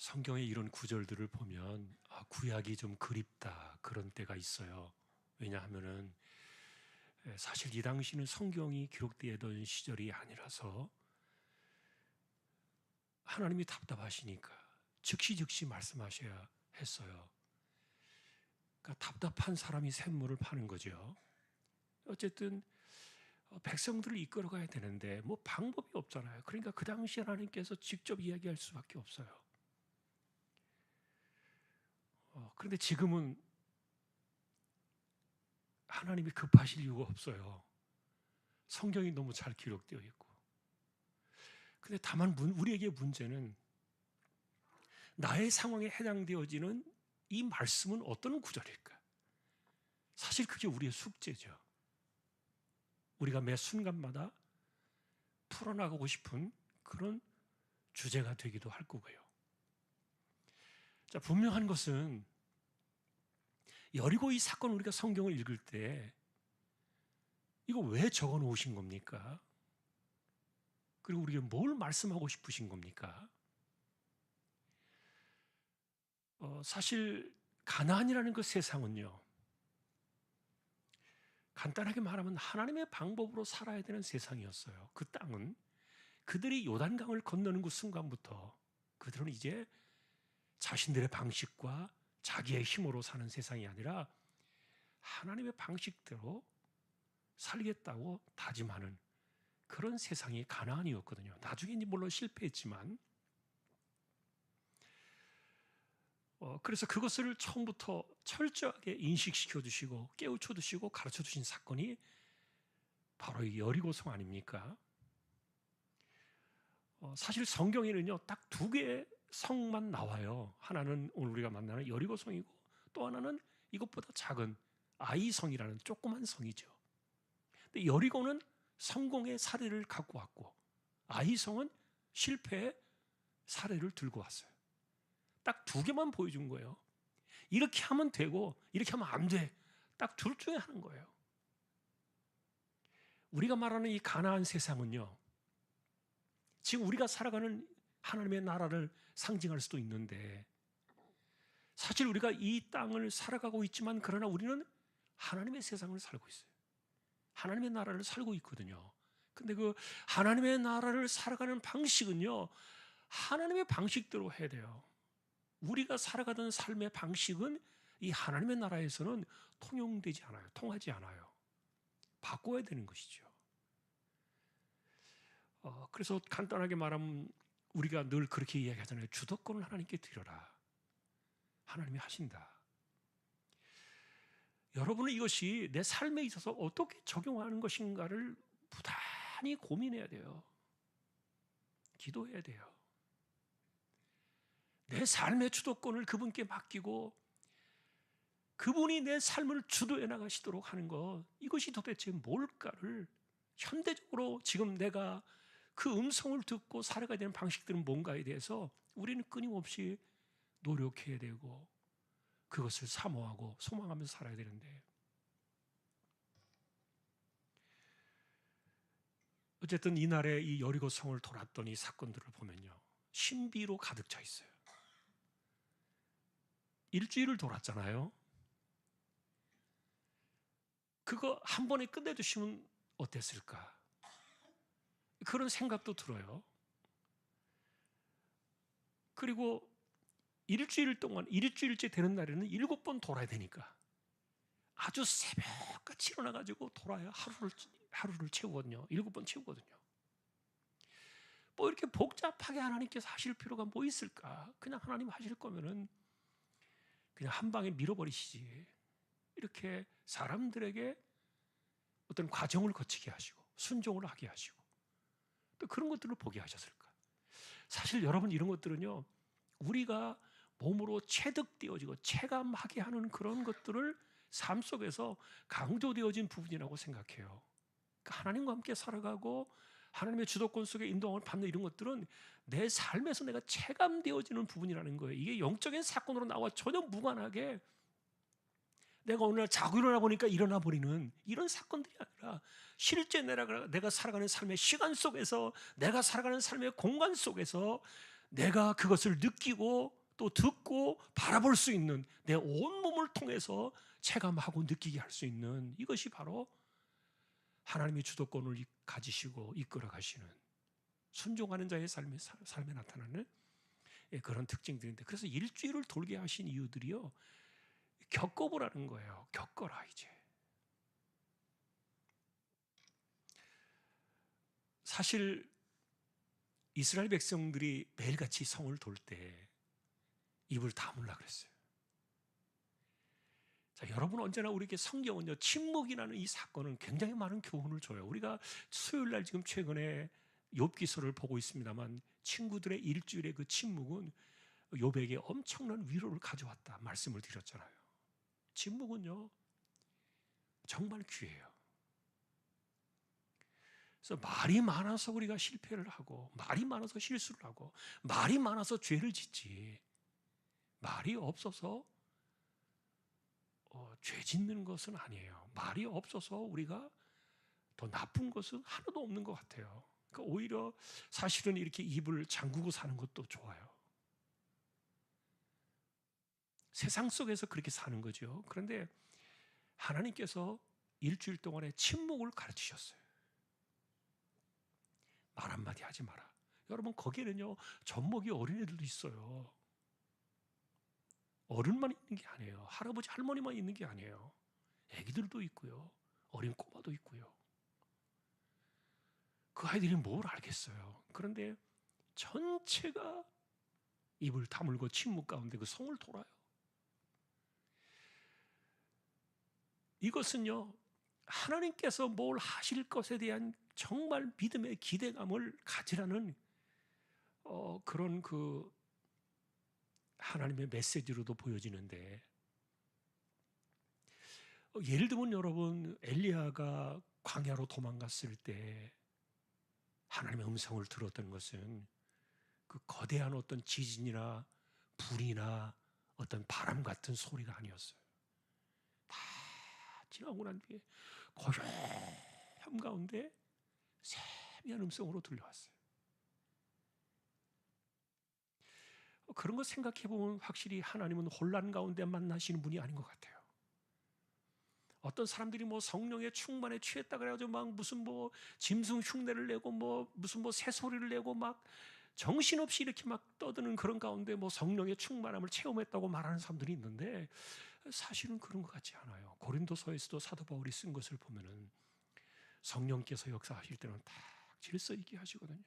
성경의 이런 구절들을 보면 구약이 좀 그립다 그런 때가 있어요. 왜냐하면은 사실 이 당시는 성경이 기록되던 시절이 아니라서 하나님이 답답하시니까 즉시 말씀하셔야 했어요. 그러니까 답답한 사람이 샘물을 파는 거죠. 어쨌든 백성들을 이끌어가야 되는데 뭐 방법이 없잖아요. 그러니까 그 당시 하나님께서 직접 이야기할 수밖에 없어요. 그런데 지금은 하나님이 급하실 이유가 없어요. 성경이 너무 잘 기록되어 있고. 근데 다만 우리에게 문제는 나의 상황에 해당되어지는 이 말씀은 어떤 구절일까? 사실 그게 우리의 숙제죠. 우리가 매 순간마다 풀어나가고 싶은 그런 주제가 되기도 할 거고요. 자, 분명한 것은 여리고 이 사건 우리가 성경을 읽을 때 이거 왜 적어 놓으신 겁니까? 그리고 우리에게 뭘 말씀하고 싶으신 겁니까? 사실 가나안이라는 그 세상은요, 간단하게 말하면 하나님의 방법으로 살아야 되는 세상이었어요. 그 땅은 그들이 요단강을 건너는 그 순간부터 그들은 이제 자신들의 방식과 자기의 힘으로 사는 세상이 아니라 하나님의 방식대로 살겠다고 다짐하는 그런 세상이 가나안이었거든요. 나중에 물론 실패했지만 그래서 그것을 처음부터 철저하게 인식시켜 주시고 깨우쳐 주시고 가르쳐 주신 사건이 바로 이 여리고성 아닙니까? 사실 성경에는요 딱 두 개의 성만 나와요. 하나는 오늘 우리가 만나는 여리고성이고 또 하나는 이것보다 작은 아이성이라는 조그만 성이죠. 근데 여리고는 성공의 사례를 갖고 왔고 아이성은 실패의 사례를 들고 왔어요. 딱 두 개만 보여준 거예요. 이렇게 하면 되고 이렇게 하면 안 돼. 딱 둘 중에 하는 거예요. 우리가 말하는 이 가나안 세상은요, 지금 우리가 살아가는 하나님의 나라를 상징할 수도 있는데 사실 우리가 이 땅을 살아가고 있지만 그러나 우리는 하나님의 세상을 살고 있어요. 하나님의 나라를 살고 있거든요. 근데 그 하나님의 나라를 살아가는 방식은요, 하나님의 방식대로 해야 돼요. 우리가 살아가던 삶의 방식은 이 하나님의 나라에서는 통용되지 않아요. 통하지 않아요. 바꿔야 되는 것이죠. 그래서 간단하게 말하면 우리가 늘 그렇게 이야기하잖아요. 주도권을 하나님께 드려라. 하나님이 하신다. 여러분은 이것이 내 삶에 있어서 어떻게 적용하는 것인가를 부단히 고민해야 돼요. 기도해야 돼요. 내 삶의 주도권을 그분께 맡기고 그분이 내 삶을 주도해 나가시도록 하는 것, 이것이 도대체 뭘까를 현대적으로 지금 내가 그 음성을 듣고 살아가야 되는 방식들은 뭔가에 대해서 우리는 끊임없이 노력해야 되고 그것을 사모하고 소망하면서 살아야 되는데, 어쨌든 이날에 이 여리고 성을 돌았던 이 사건들을 보면요, 신비로 가득 차 있어요. 일주일을 돌았잖아요. 그거 한 번에 끝내주시면 어땠을까? 그런 생각도 들어요. 그리고 일주일 동안, 일주일째 되는 날에는 7번 돌아야 되니까 아주 새벽같이 일어나가지고 돌아야 하루를 채우거든요. 7번 채우거든요. 뭐 이렇게 복잡하게 하나님께서 하실 필요가 뭐 있을까? 그냥 하나님 하실 거면은 그냥 한 방에 밀어버리시지. 이렇게 사람들에게 어떤 과정을 거치게 하시고 순종을 하게 하시고 또 그런 것들을 보게 하셨을까? 사실 여러분, 이런 것들은요, 우리가 몸으로 체득되어지고 체감하게 하는 그런 것들을 삶 속에서 강조되어진 부분이라고 생각해요. 그러니까 하나님과 함께 살아가고 하나님의 주도권 속에 인도함을 받는 이런 것들은 내 삶에서 내가 체감되어지는 부분이라는 거예요. 이게 영적인 사건으로 나와 전혀 무관하게 내가 오늘 자고 일어나 보니까 일어나 버리는 이런 사건들이 아니라 실제 내가 살아가는 삶의 시간 속에서, 내가 살아가는 삶의 공간 속에서 내가 그것을 느끼고 또 듣고 바라볼 수 있는 내 온몸을 통해서 체감하고 느끼게 할 수 있는 이것이 바로 하나님의 주도권을 가지시고 이끌어 가시는 순종하는 자의 삶에 나타나는 그런 특징들인데, 그래서 일주일을 돌게 하신 이유들이요, 겪어보라는 거예요. 겪어라. 이제 사실 이스라엘 백성들이 매일같이 성을 돌 때 입을 다물라 그랬어요. 자, 여러분, 언제나 우리에게 성경은요, 침묵이라는 이 사건은 굉장히 많은 교훈을 줘요. 우리가 수요일 날 지금 최근에 욥기서를 보고 있습니다만, 친구들의 일주일의 그 침묵은 욥에게 엄청난 위로를 가져왔다 말씀을 드렸잖아요. 침묵은요, 정말 귀해요. 그래서 말이 많아서 우리가 실패를 하고, 말이 많아서 실수를 하고, 말이 많아서 죄를 짓지, 말이 없어서 죄 짓는 것은 아니에요. 말이 없어서 우리가 더 나쁜 것은 하나도 없는 것 같아요. 그러니까 오히려 사실은 이렇게 입을 잠그고 사는 것도 좋아요. 세상 속에서 그렇게 사는 거죠. 그런데 하나님께서 일주일 동안의 침묵을 가르치셨어요. 말 한마디 하지 마라. 여러분, 거기에는요, 젖먹이 어린애들도 있어요. 어른만 있는 게 아니에요. 할아버지 할머니만 있는 게 아니에요. 애기들도 있고요, 어린 꼬마도 있고요. 그 아이들이 뭘 알겠어요. 그런데 전체가 입을 다물고 침묵 가운데 그 성을 돌아요. 이것은요, 하나님께서 뭘 하실 것에 대한 정말 믿음의 기대감을 가지라는 그런 그 하나님의 메시지로도 보여지는데, 예를 들면 여러분, 엘리야가 광야로 도망갔을 때 하나님의 음성을 들었던 것은 그 거대한 어떤 지진이나 불이나 어떤 바람 같은 소리가 아니었어요. 다 지나고 난 뒤에 고요함 가운데 세미한 음성으로 들려왔어요. 그런 거 생각해 보면 확실히 하나님은 혼란 가운데 만나시는 분이 아닌 것 같아요. 어떤 사람들이 뭐 성령의 충만에 취했다 그래가지고 막 무슨 뭐 짐승 흉내를 내고 뭐 무슨 뭐 새소리를 내고 막 정신없이 이렇게 막 떠드는 그런 가운데 뭐 성령의 충만함을 체험했다고 말하는 사람들이 있는데, 사실은 그런 것 같지 않아요. 고린도서에서도 사도 바울이 쓴 것을 보면은 성령께서 역사하실 때는 딱 질서 있게 하시거든요.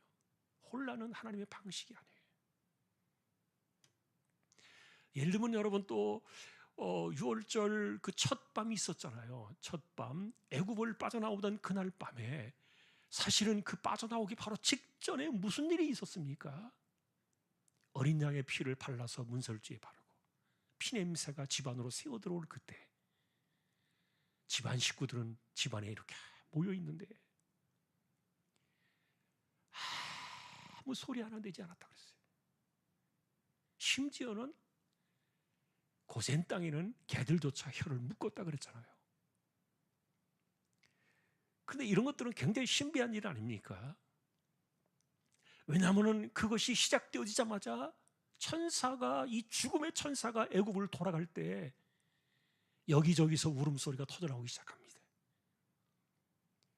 혼란은 하나님의 방식이 아니에요. 예를 들면 여러분, 또 6월절 그 첫 밤이 있었잖아요. 첫 밤, 애굽을 빠져나오던 그날 밤에 사실은 그 빠져나오기 바로 직전에 무슨 일이 있었습니까? 어린 양의 피를 발라서 문설주에 바르고 피냄새가 집안으로 새어 들어올 그때, 집안 식구들은 집안에 이렇게 모여 있는데 아무 소리 하나 내지 않았다고 그랬어요. 심지어는 고센 땅에는 개들조차 혀를 묶었다 그랬잖아요. 그런데 이런 것들은 굉장히 신비한 일 아닙니까? 왜냐하면 그것이 시작되어지자마자 이 죽음의 천사가 애굽을 돌아갈 때 여기저기서 울음소리가 터져나오기 시작합니다.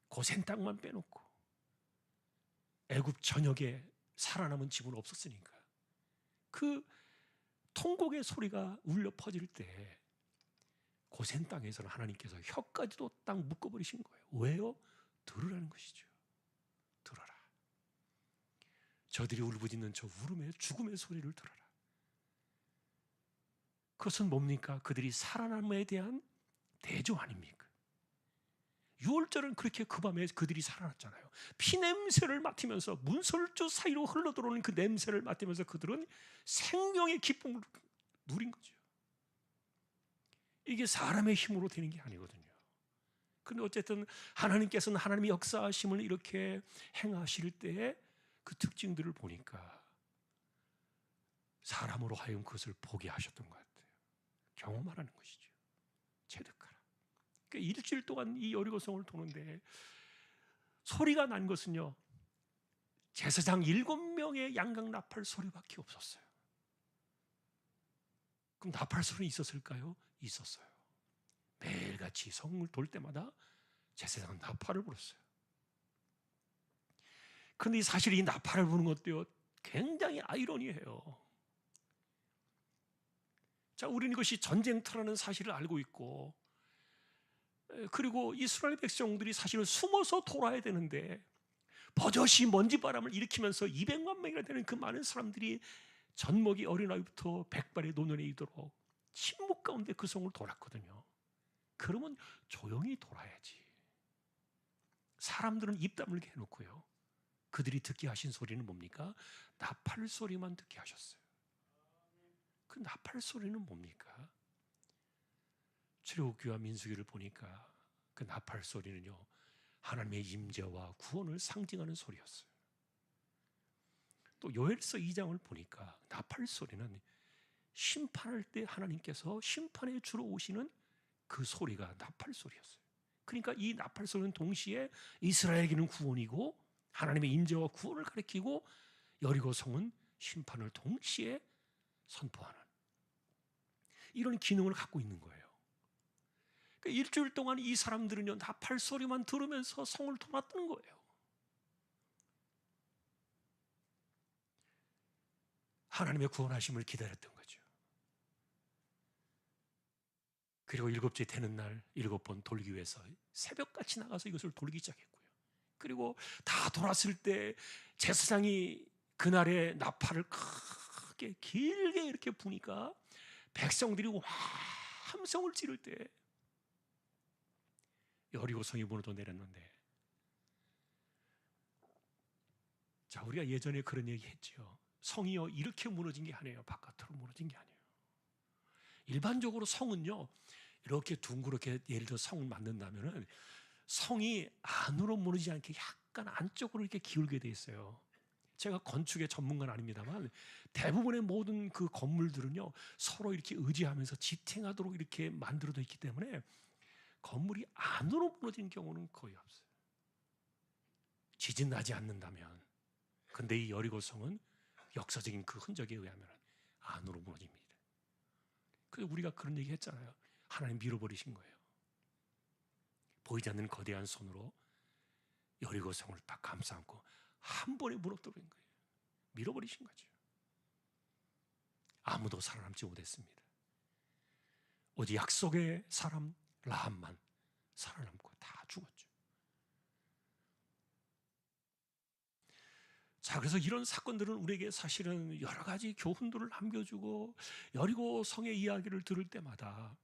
고센 땅만 빼놓고 애굽 전역에 살아남은 집은 없었으니까 그 통곡의 소리가 울려 퍼질 때 고센 땅에서는 하나님께서 혀까지도 딱 묶어버리신 거예요. 왜요? 들으라는 것이죠. 들어라. 저들이 울부짖는 저 울음의 죽음의 소리를 들어라. 그것은 뭡니까? 그들이 살아남음에 대한 대조 아닙니까? 6월절은 그렇게 그 밤에 그들이 살아났잖아요. 피냄새를 맡으면서 문설주 사이로 흘러들어오는 그 냄새를 맡으면서 그들은 생명의 기쁨을 누린 거죠. 이게 사람의 힘으로 되는 게 아니거든요. 그런데 어쨌든 하나님께서는 하나님의 역사하심을 이렇게 행하실 때의 그 특징들을 보니까 사람으로 하여금 그것을 보게 하셨던 것 같아요. 경험하라는 것이죠. 체득하라. 그러니까 일주일 동안 이 여리고성을 도는데 소리가 난 것은요, 제사장 7명의 양각 나팔 소리밖에 없었어요. 그럼 나팔 소리 있었을까요? 있었어요. 매일같이 성을 돌 때마다 제사장은 나팔을 불었어요. 그런데 사실 이 나팔을 부는 것도요, 굉장히 아이러니해요. 자, 우리는 이것이 전쟁터라는 사실을 알고 있고, 그리고 이스라엘 백성들이 사실은 숨어서 돌아야 되는데 버젓이 먼지바람을 일으키면서 200만 명이나 되는 그 많은 사람들이 젖먹이 어린아이부터 백발의 노년에 이르도록 침묵 가운데 그 성을 돌았거든요. 그러면 조용히 돌아야지. 사람들은 입 다물게 해놓고요, 그들이 듣게 하신 소리는 뭡니까? 나팔 소리만 듣게 하셨어요. 그 나팔 소리는 뭡니까? 출애굽기와 민수기를 보니까 그 나팔 소리는요, 하나님의 임재와 구원을 상징하는 소리였어요. 또 요엘서 2장을 보니까 나팔 소리는 심판할 때 하나님께서 심판의 주로 오시는 그 소리가 나팔 소리였어요. 그러니까 이 나팔 소리는 동시에 이스라엘에게는 구원이고 하나님의 임재와 구원을 가리키고 여리고 성은 심판을 동시에 선포하는 이런 기능을 갖고 있는 거예요. 그러니까 일주일 동안 이 사람들은요, 나팔 소리만 들으면서 성을 돌았던 거예요. 하나님의 구원하심을 기다렸던 거죠. 그리고 7째 되는 날 7번 돌기 위해서 새벽같이 나가서 이것을 돌기 시작했고요. 그리고 다 돌았을 때 제사장이 그날의 나팔을 크게 길게 이렇게 부니까 백성들이 와 함성을 지를 때 여리고 성이 무너져 내렸는데, 자, 우리가 예전에 그런 얘기 했죠. 성이요, 이렇게 무너진 게 아니에요. 바깥으로 무너진 게 아니에요. 일반적으로 성은요, 이렇게 둥그렇게 예를 들어 성을 만든다면은 성이 안으로 무너지지 않게 약간 안쪽으로 이렇게 기울게 돼 있어요. 제가 건축의 전문가는 아닙니다만 대부분의 모든 그 건물들은요, 서로 이렇게 의지하면서 지탱하도록 이렇게 만들어져 있기 때문에 건물이 안으로 무너지는 경우는 거의 없어요. 지진 나지 않는다면. 근데 이 여리고성은 역사적인 그 흔적에 의하면 안으로 무너집니다. 그래서 우리가 그런 얘기 했잖아요. 하나님 밀어버리신 거예요. 보이지 않는 거대한 손으로 여리고성을 딱 감싸안고 한 번에 무너뜨린 거예요. 밀어버리신 거죠. 아무도 살아남지 못했습니다. 오직 약속의 사람 라합만 살아남고 다 죽었죠. 자, 그래서 이런 사건들은 우리에게 사실은 여러 가지 교훈들을 남겨주고, 여리고 성의 이야기를 들을 때마다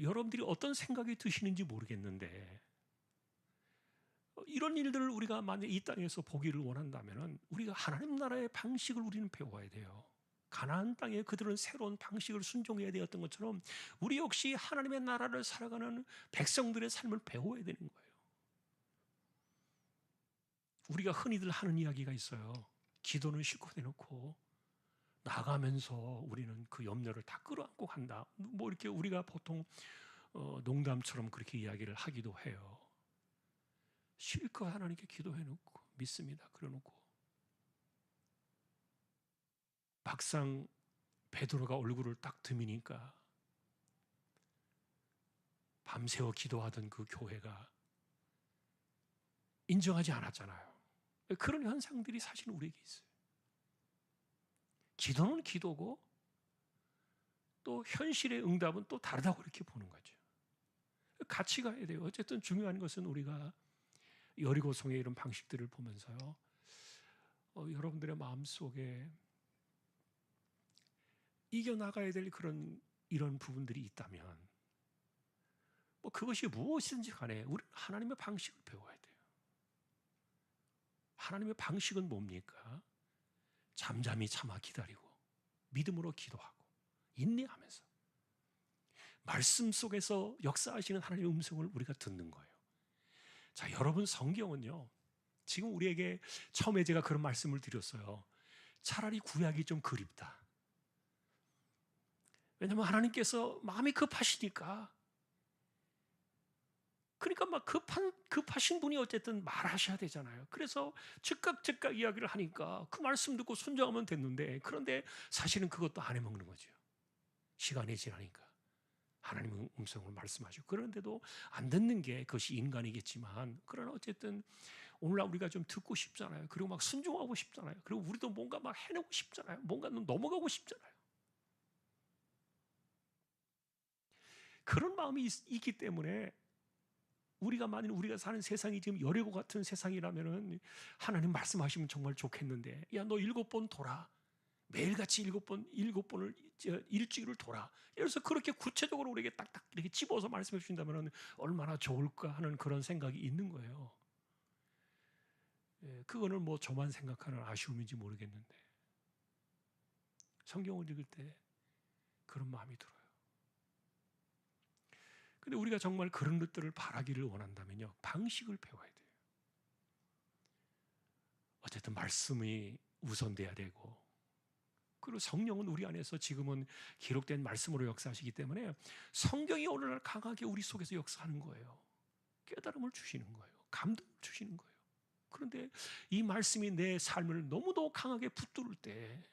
여러분들이 어떤 생각이 드시는지 모르겠는데, 이런 일들을 우리가 만약 이 땅에서 보기를 원한다면 우리가 하나님 나라의 방식을 우리는 배워야 돼요. 가나안 땅에 그들은 새로운 방식을 순종해야 되었던 것처럼 우리 역시 하나님의 나라를 살아가는 백성들의 삶을 배워야 되는 거예요. 우리가 흔히들 하는 이야기가 있어요. 기도는 실컷 해놓고 나가면서 우리는 그 염려를 다 끌어안고 간다. 뭐 이렇게 우리가 보통 농담처럼 그렇게 이야기를 하기도 해요. 실컷 하나님께 기도해놓고 믿습니다. 그래놓고 막상 베드로가 얼굴을 딱 드미니까 밤새워 기도하던 그 교회가 인정하지 않았잖아요. 그런 현상들이 사실 우리에게 있어요. 기도는 기도고 또 현실의 응답은 또 다르다고 이렇게 보는 거죠. 같이 가야 돼요. 어쨌든 중요한 것은 우리가 여리고성의 이런 방식들을 보면서요, 여러분들의 마음속에 이겨나가야 될 이런 부분들이 있다면 뭐 그것이 무엇이든지 간에 우리는 하나님의 방식을 배워야 돼요. 하나님의 방식은 뭡니까? 잠잠히 참아 기다리고 믿음으로 기도하고 인내하면서 말씀 속에서 역사하시는 하나님의 음성을 우리가 듣는 거예요. 자, 여러분, 성경은요, 지금 우리에게 처음에 제가 그런 말씀을 드렸어요. 차라리 구약이 좀 그립다. 왜냐하면 하나님께서 마음이 급하시니까 그러니까 막 급하신 분이 어쨌든 말하셔야 되잖아요. 그래서 즉각 이야기를 하니까 그 말씀 듣고 순종하면 됐는데, 그런데 사실은 그것도 안 해먹는 거죠. 시간이 지나니까 하나님의 음성을 말씀하시고, 그런데도 안 듣는 게 그것이 인간이겠지만, 그러나 어쨌든 오늘날 우리가 좀 듣고 싶잖아요. 그리고 막 순종하고 싶잖아요. 그리고 우리도 뭔가 막 해내고 싶잖아요. 뭔가 넘어가고 싶잖아요. 그런 마음이 있기 때문에 만일 우리가 사는 세상이 지금 여리고 같은 세상이라면은 하나님 말씀하시면 정말 좋겠는데, 야, 너 7번 돌아. 매일같이 7번을 일주일을 돌아. 그래서 그렇게 구체적으로 우리에게 딱딱 이렇게 집어서 말씀해 주신다면 얼마나 좋을까 하는 그런 생각이 있는 거예요. 그거는 뭐 저만 생각하는 아쉬움인지 모르겠는데, 성경을 읽을 때 그런 마음이 들어요. 근데 우리가 정말 그런 것들을 바라기를 원한다면요, 방식을 배워야 돼요. 어쨌든 말씀이 우선돼야 되고, 그리고 성령은 우리 안에서 지금은 기록된 말씀으로 역사하시기 때문에 성경이 오늘날 강하게 우리 속에서 역사하는 거예요. 깨달음을 주시는 거예요. 감동을 주시는 거예요. 그런데 이 말씀이 내 삶을 너무도 강하게 붙들을 때,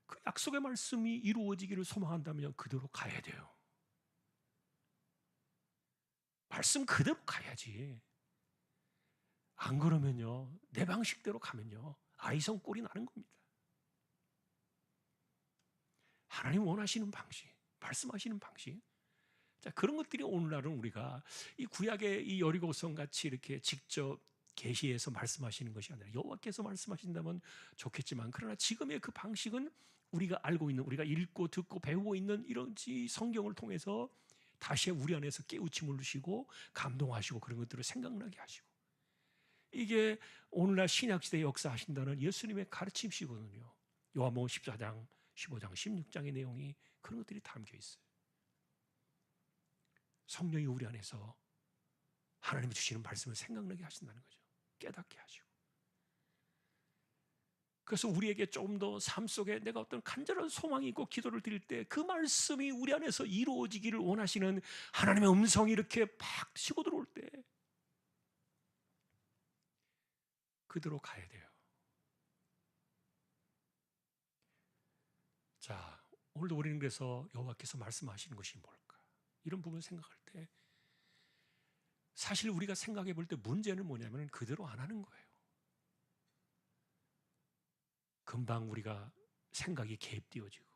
그 약속의 말씀이 이루어지기를 소망한다면 그대로 가야 돼요. 말씀 그대로 가야지. 안 그러면요, 내 방식대로 가면요, 아이성 꼴이 나는 겁니다. 하나님 원하시는 방식, 말씀하시는 방식. 자, 그런 것들이 오늘날은 우리가 이 구약의 이 여리고성 같이 이렇게 직접 계시해서 말씀하시는 것이 아니라 여호와께서 말씀하신다면 좋겠지만, 그러나 지금의 그 방식은 우리가 알고 있는, 우리가 읽고 듣고 배우고 있는 이런 성경을 통해서 다시 우리 안에서 깨우침을 주시고 감동하시고 그런 것들을 생각나게 하시고, 이게 오늘날 신약시대에 역사하신다는 예수님의 가르침이거든요. 요한복음 14장, 15장, 16장의 내용이 그런 것들이 담겨 있어요. 성령이 우리 안에서 하나님이 주시는 말씀을 생각나게 하신다는 거죠. 깨닫게 하시고. 그래서 우리에게 조금 더 삶 속에 내가 어떤 간절한 소망이 있고 기도를 드릴 때 그 말씀이 우리 안에서 이루어지기를 원하시는 하나님의 음성이 이렇게 팍 치고 들어올 때 그대로 가야 돼요. 자, 오늘도 우리는 그래서 여호와께서 말씀하시는 것이 뭘까? 이런 부분 생각할 때 사실 우리가 생각해 볼 때 문제는 뭐냐면 그대로 안 하는 거예요. 금방 우리가 생각이 개입되어지고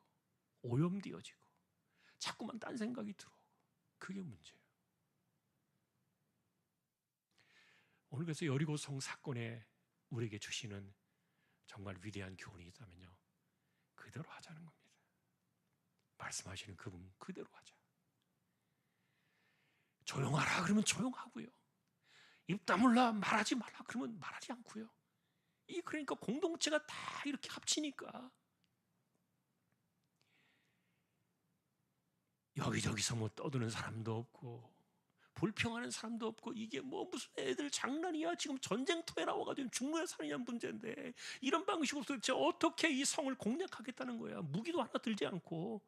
오염되어지고 자꾸만 딴 생각이 들어오고, 그게 문제예요. 오늘 그래서 여리고성 사건에 우리에게 주시는 정말 위대한 교훈이 있다면요, 그대로 하자는 겁니다. 말씀하시는 그분 그대로 하자. 조용하라 그러면 조용하고요, 입 다물라 말하지 말라 그러면 말하지 않고요. 그러니까 공동체가 다 이렇게 합치니까 여기저기서 뭐 떠드는 사람도 없고 불평하는 사람도 없고, 이게 뭐 무슨 애들 장난이야, 지금 전쟁터에 나와가지고 죽느냐 사느냐 문제인데 이런 방식으로 도대체 어떻게 이 성을 공략하겠다는 거야. 무기도 하나 들지 않고.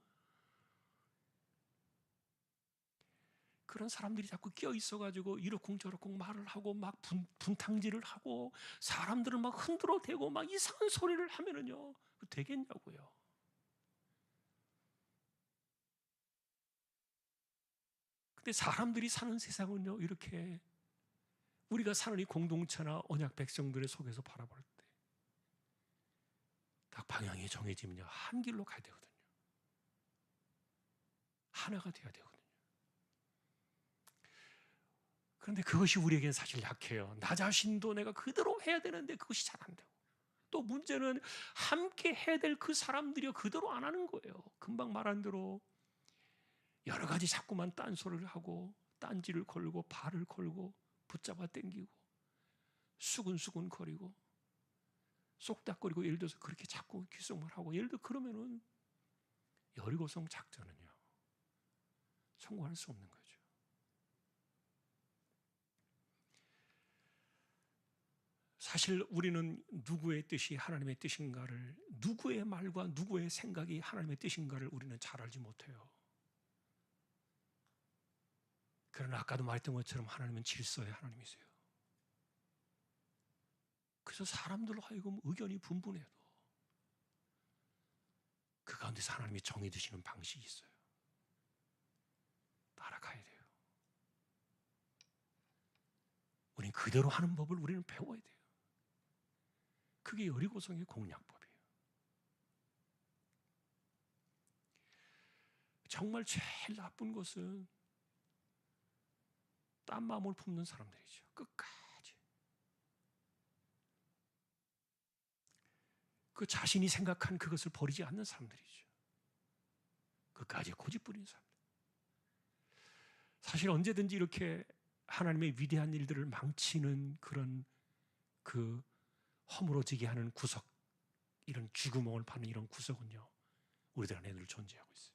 그런 사람들이 자꾸 끼어 있어가지고 이러쿵저러쿵 말을 하고 막 분탕질을 하고 사람들을 막 흔들어 대고 막 이상한 소리를 하면은요, 되겠냐고요. 근데 사람들이 사는 세상은요, 이렇게 우리가 사는 이 공동체나 언약 백성들의 속에서 바라볼 때 딱 방향이 정해지면요, 한 길로 가야 되거든요. 하나가 되어야 되거든요. 그런데 그것이 우리에게는 사실 약해요. 나 자신도 내가 그대로 해야 되는데 그것이 잘 안 되고, 또 문제는 함께 해야 될 그 사람들이 그대로 안 하는 거예요. 금방 말한 대로 여러 가지 자꾸만 딴소리를 하고 딴지를 걸고 발을 걸고 붙잡아 당기고 수근수근 거리고 쏙닥거리고, 예를 들어서 그렇게 자꾸 귓속말 하고, 예를 들어 그러면은 여리고성 작전은요, 성공할 수 없는 거죠. 사실 우리는 누구의 뜻이 하나님의 뜻인가를, 누구의 말과 누구의 생각이 하나님의 뜻인가를 우리는 잘 알지 못해요. 그러나 아까도 말했던 것처럼 하나님은 질서의 하나님이세요. 그래서 사람들로 하여금 의견이 분분해도 그 가운데서 하나님이 정해 두시는 방식이 있어요. 따라가야 돼요. 우리는 그대로 하는 법을 우리는 배워야 돼요. 그게 여리고성의 공략법이에요. 정말 제일 나쁜 것은 딴 마음을 품는 사람들이죠. 끝까지 그 자신이 생각한 그것을 버리지 않는 사람들이죠. 끝까지 고집부리는 사람들. 사실 언제든지 이렇게 하나님의 위대한 일들을 망치는 그런 그 허물어지게 하는 구석, 이런 쥐구멍을 파는 이런 구석은요, 우리들 안에 늘 존재하고 있어요.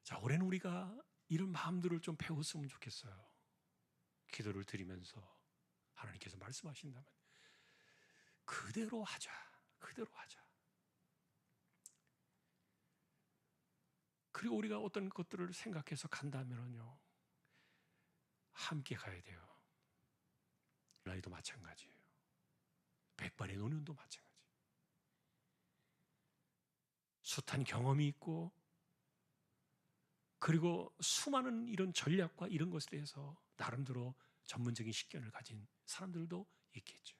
자, 올해는 우리가 이런 마음들을 좀 배웠으면 좋겠어요. 기도를 드리면서 하나님께서 말씀하신다면 그대로 하자, 그대로 하자. 그리고 우리가 어떤 것들을 생각해서 간다면요, 함께 가야 돼요. 나이도 마찬가지예요. 백발의 노년도 마찬가지. 숱한 경험이 있고, 그리고 수많은 이런 전략과 이런 것에 대해서 나름대로 전문적인 식견을 가진 사람들도 있겠죠.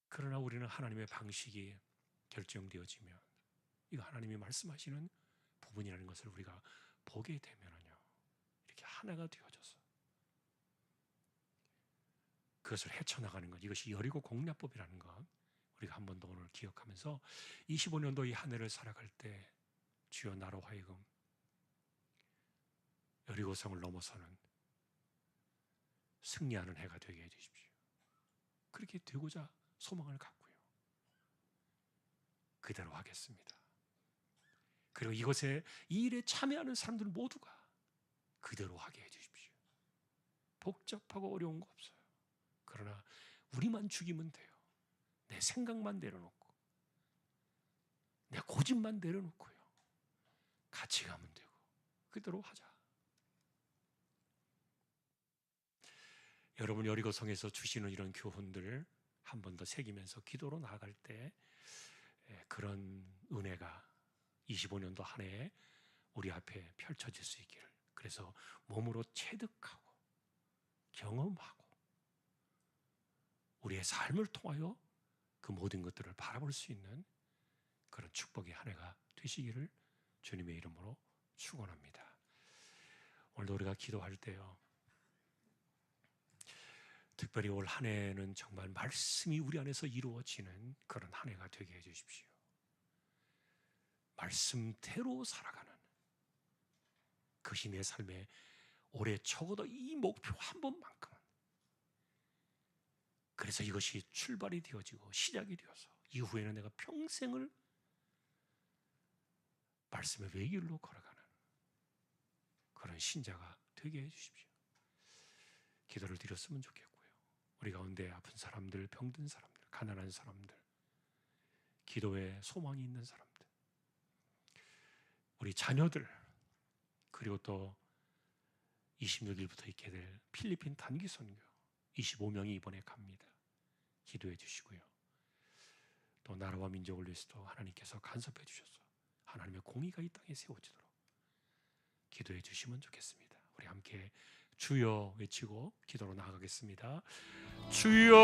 그러나 우리는 하나님의 방식이 결정되어지면, 이거 하나님이 말씀하시는 부분이라는 것을 우리가 보게 되면요, 이렇게 하나가 되어져서 그것을 헤쳐나가는 것, 이것이 여리고 공략법이라는 것, 우리가 한 번 더 오늘 기억하면서 25년도 이 한 해를 살아갈 때 주여 나로 하여금 여리고성을 넘어서는 승리하는 해가 되게 해주십시오. 그렇게 되고자 소망을 갖고요, 그대로 하겠습니다. 그리고 이것에 이 일에 참여하는 사람들 모두가 그대로 하게 해주십시오. 복잡하고 어려운 거 없어요. 그러나 우리만 죽이면 돼요. 내 생각만 내려놓고, 내 고집만 내려놓고요, 같이 가면 되고 그대로 하자. 여러분, 여리고성에서 주시는 이런 교훈들 한 번 더 새기면서 기도로 나아갈 때 그런 은혜가 25년도 한 해에 우리 앞에 펼쳐질 수 있기를, 그래서 몸으로 체득하고 경험하고 우리의 삶을 통하여 그 모든 것들을 바라볼 수 있는 그런 축복의 한 해가 되시기를 주님의 이름으로 축원합니다. 오늘도 우리가 기도할 때요, 특별히 올 한 해는 정말 말씀이 우리 안에서 이루어지는 그런 한 해가 되게 해주십시오. 말씀대로 살아가는, 그것이 내 삶에 올해 적어도 이 목표 한 번만큼은, 그래서 이것이 출발이 되어지고 시작이 되어서 이후에는 내가 평생을 말씀의 외길로 걸어가는 그런 신자가 되게 해주십시오. 기도를 드렸으면 좋겠고요, 우리 가운데 아픈 사람들, 병든 사람들, 가난한 사람들, 기도에 소망이 있는 사람들, 우리 자녀들, 그리고 또 26일부터 있게 될 필리핀 단기 선교 25명이 이번에 갑니다. 기도해 주시고요, 또 나라와 민족을 위해서도 하나님께서 간섭해 주셔서 하나님의 공의가 이 땅에 세워지도록 기도해 주시면 좋겠습니다. 우리 함께 주여 외치고 기도로 나아가겠습니다. 주여.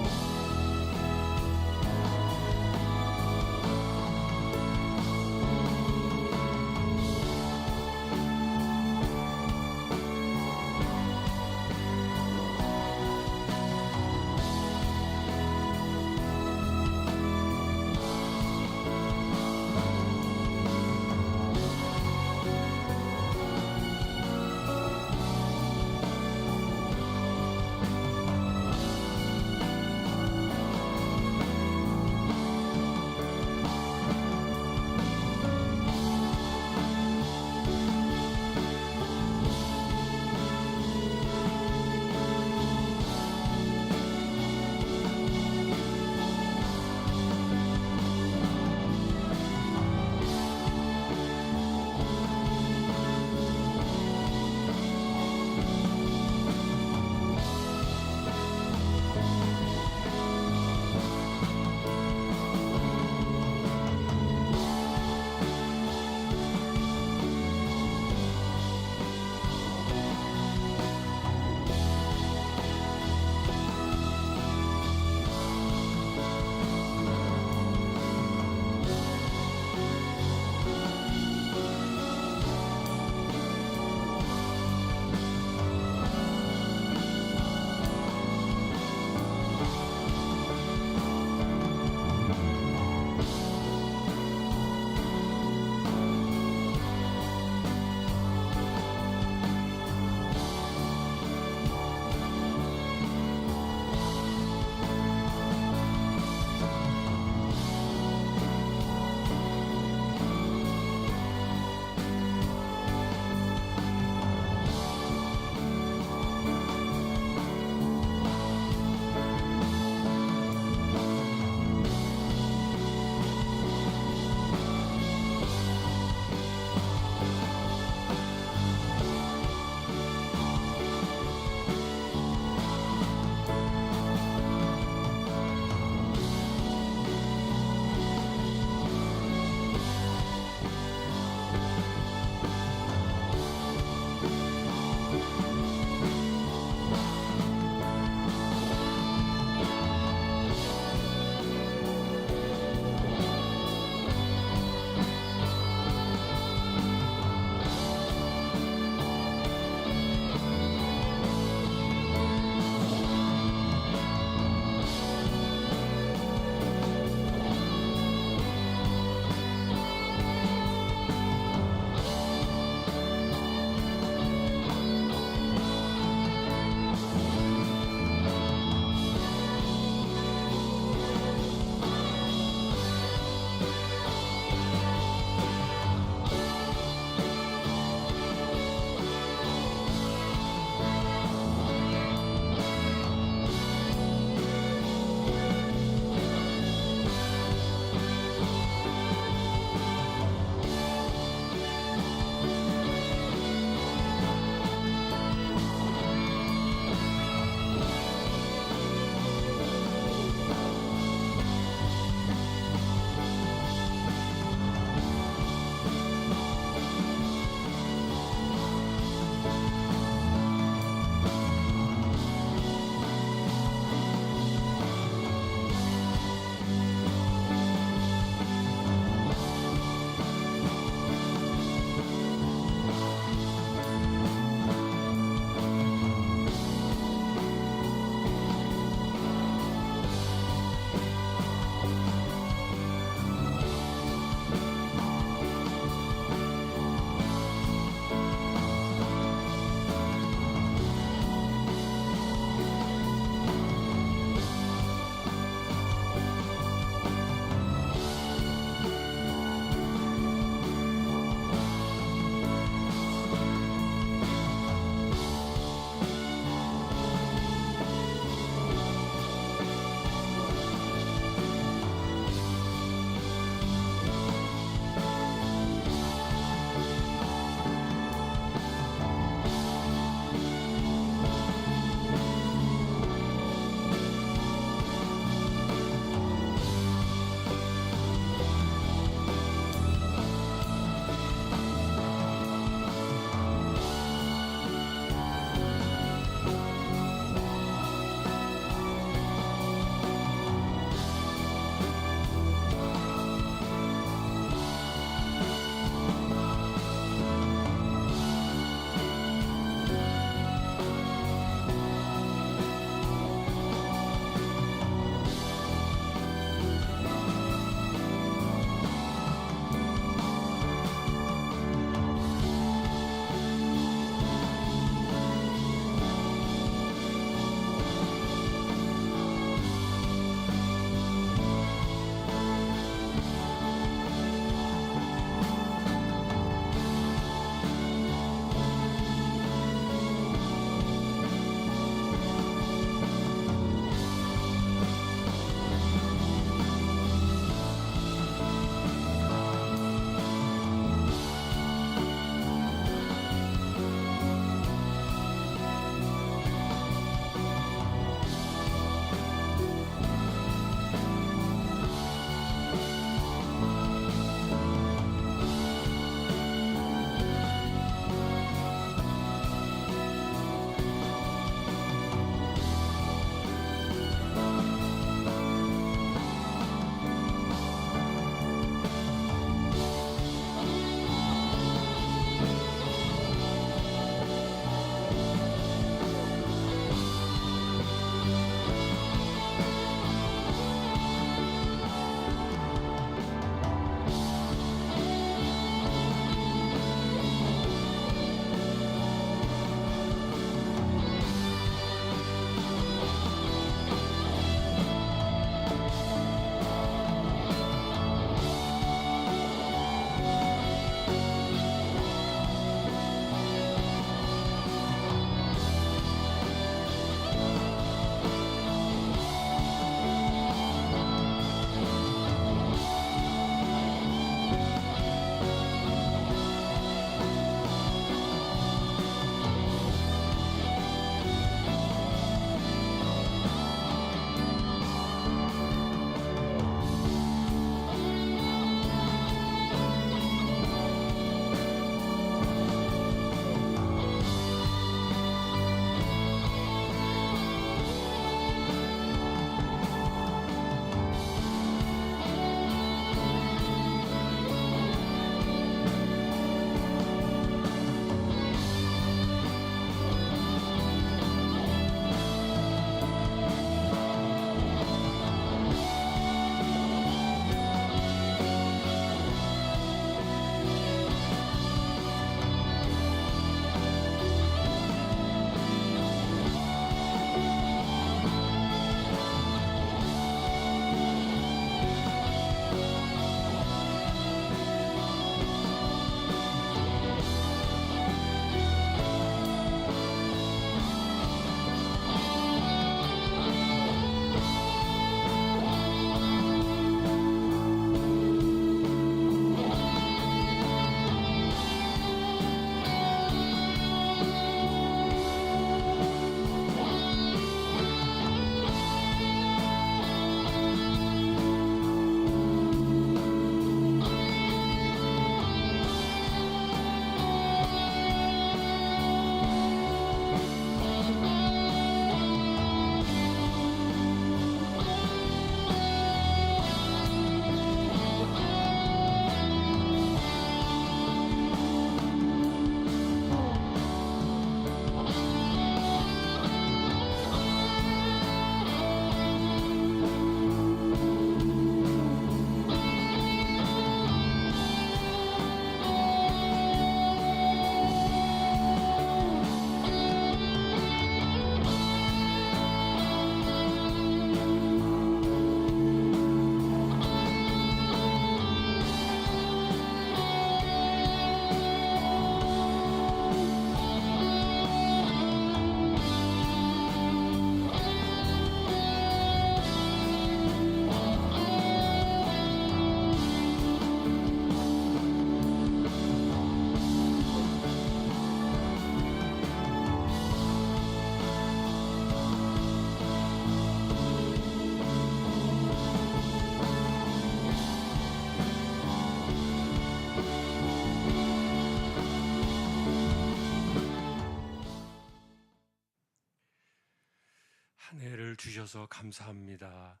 한 해를 주셔서 감사합니다.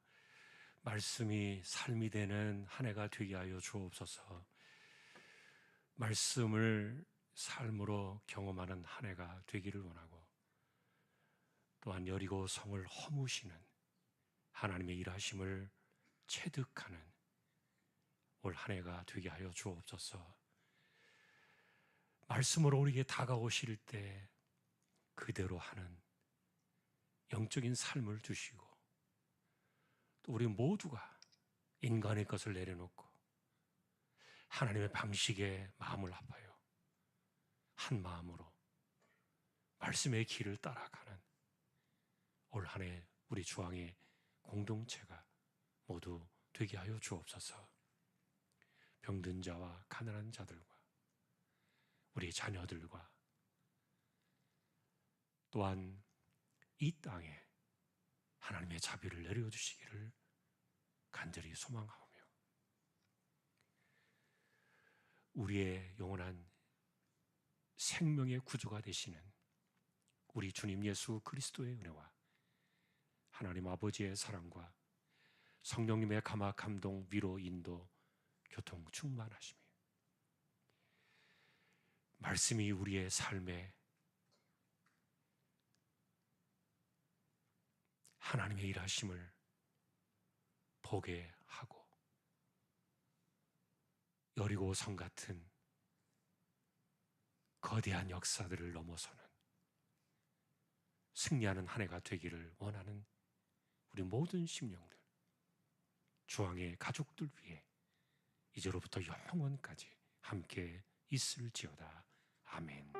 말씀이 삶이 되는 한 해가 되게 하여 주옵소서. 말씀을 삶으로 경험하는 한 해가 되기를 원하고, 또한 여리고 성을 허무시는 하나님의 일하심을 체득하는 올 한 해가 되게 하여 주옵소서. 말씀으로 우리에게 다가오실 때 그대로 하는 영적인 삶을 주시고, 또 우리 모두가 인간의 것을 내려놓고 하나님의 방식에 마음을 합하여 한 마음으로 말씀의 길을 따라가는 올 한 해 우리 주왕의 공동체가 모두 되게 하여 주옵소서. 병든 자와 가난한 자들과 우리 자녀들과 또한 이 땅에 하나님의 자비를 내려주시기를 간절히 소망하오며, 우리의 영원한 생명의 구주가 되시는 우리 주님 예수 그리스도의 은혜와 하나님 아버지의 사랑과 성령님의 감화 감동 위로 인도 교통 충만하시며, 말씀이 우리의 삶에 하나님의 일하심을 보게 하고 여리고 성 같은 거대한 역사들을 넘어서는 승리하는 한 해가 되기를 원하는 우리 모든 심령들, 주왕의 가족들 위해 이제로부터 영원까지 함께 있을지어다. 아멘.